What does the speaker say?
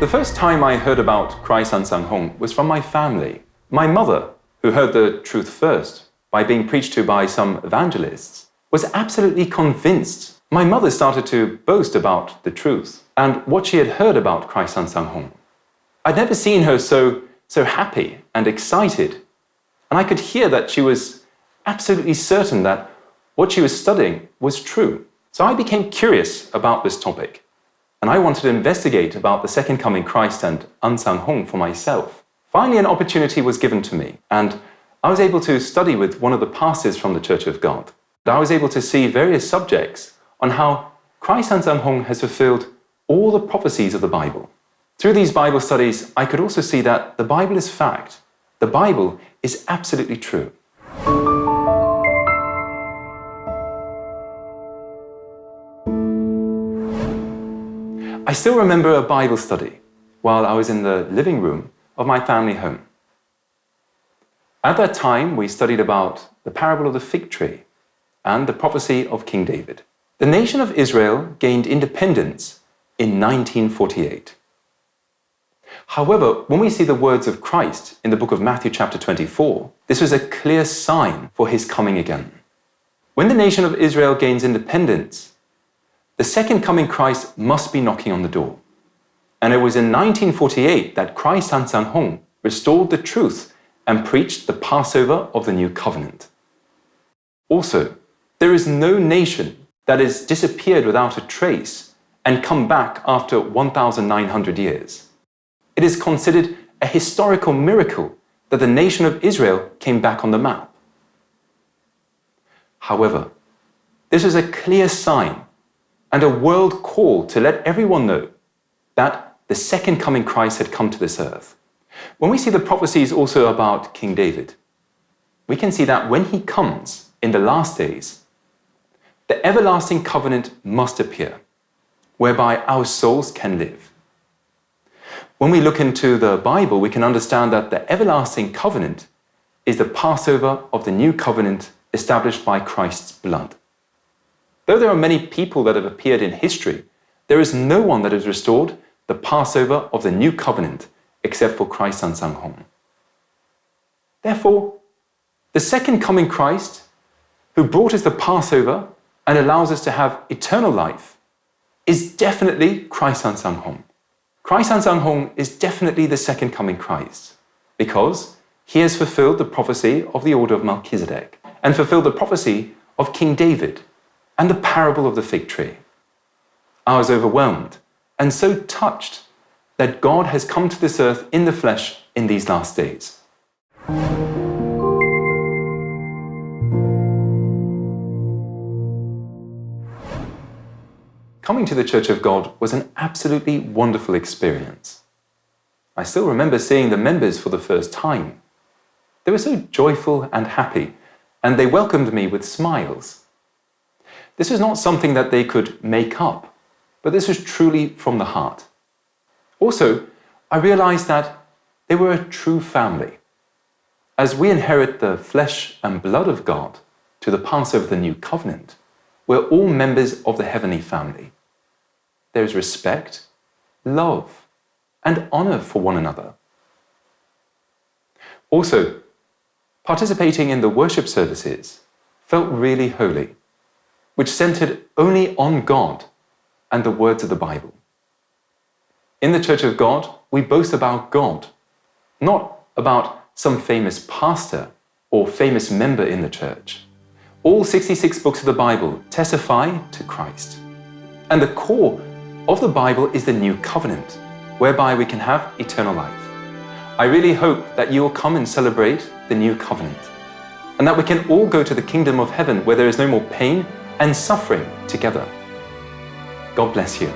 The first time I heard about Christ Ansang Hong was from my family. My mother, who heard the truth first by being preached to by some evangelists, was absolutely convinced. My mother started to boast about the truth and what she had heard about Christ Ansang Hong. I'd never seen her so happy and excited, and I could hear that she was absolutely certain that what she was studying was true. So I became curious about this topic, and I wanted to investigate about the second coming Christ and Ansang Hong for myself. Finally, an opportunity was given to me, and I was able to study with one of the pastors from the Church of God. I was able to see various subjects on how Christ Ansang Hong has fulfilled all the prophecies of the Bible. Through these Bible studies, I could also see that the Bible is fact. The Bible is absolutely true. I still remember a Bible study while I was in the living room of my family home. At that time, we studied about the parable of the fig tree and the prophecy of King David. The nation of Israel gained independence in 1948. However, when we see the words of Christ in the book of Matthew chapter 24, this was a clear sign for his coming again. When the nation of Israel gains independence, the second coming Christ must be knocking on the door. And it was in 1948 that Christ Ansang Hong restored the truth and preached the Passover of the New Covenant. Also, there is no nation that has disappeared without a trace and come back after 1,900 years. It is considered a historical miracle that the nation of Israel came back on the map. However, this was a clear sign and a world call to let everyone know that the second coming Christ had come to this earth. When we see the prophecies also about King David, we can see that when he comes in the last days, the everlasting covenant must appear, whereby our souls can live. When we look into the Bible, we can understand that the everlasting covenant is the Passover of the new covenant established by Christ's blood. Though there are many people that have appeared in history, there is no one that has restored the Passover of the new covenant except for Christ Ansang Hong. Therefore, the second coming Christ, who brought us the Passover and allows us to have eternal life, is definitely Christ Ansang Hong. Christ Ansang Hong is definitely the second coming Christ because he has fulfilled the prophecy of the order of Melchizedek and fulfilled the prophecy of King David and the parable of the fig tree. I was overwhelmed and so touched that God has come to this earth in the flesh in these last days. Coming to the Church of God was an absolutely wonderful experience. I still remember seeing the members for the first time. They were so joyful and happy, and they welcomed me with smiles. This was not something that they could make up, but this was truly from the heart. Also, I realized that they were a true family. As we inherit the flesh and blood of God to the Passover of the New Covenant, we're all members of the heavenly family. There is respect, love, and honor for one another. Also, participating in the worship services felt really holy, which centered only on God and the words of the Bible. In the Church of God, we boast about God, not about some famous pastor or famous member in the church. All 66 books of the Bible testify to Christ. And the core of the Bible is the New Covenant, whereby we can have eternal life. I really hope that you will come and celebrate the New Covenant, and that we can all go to the kingdom of heaven where there is no more pain and suffering together. God bless you.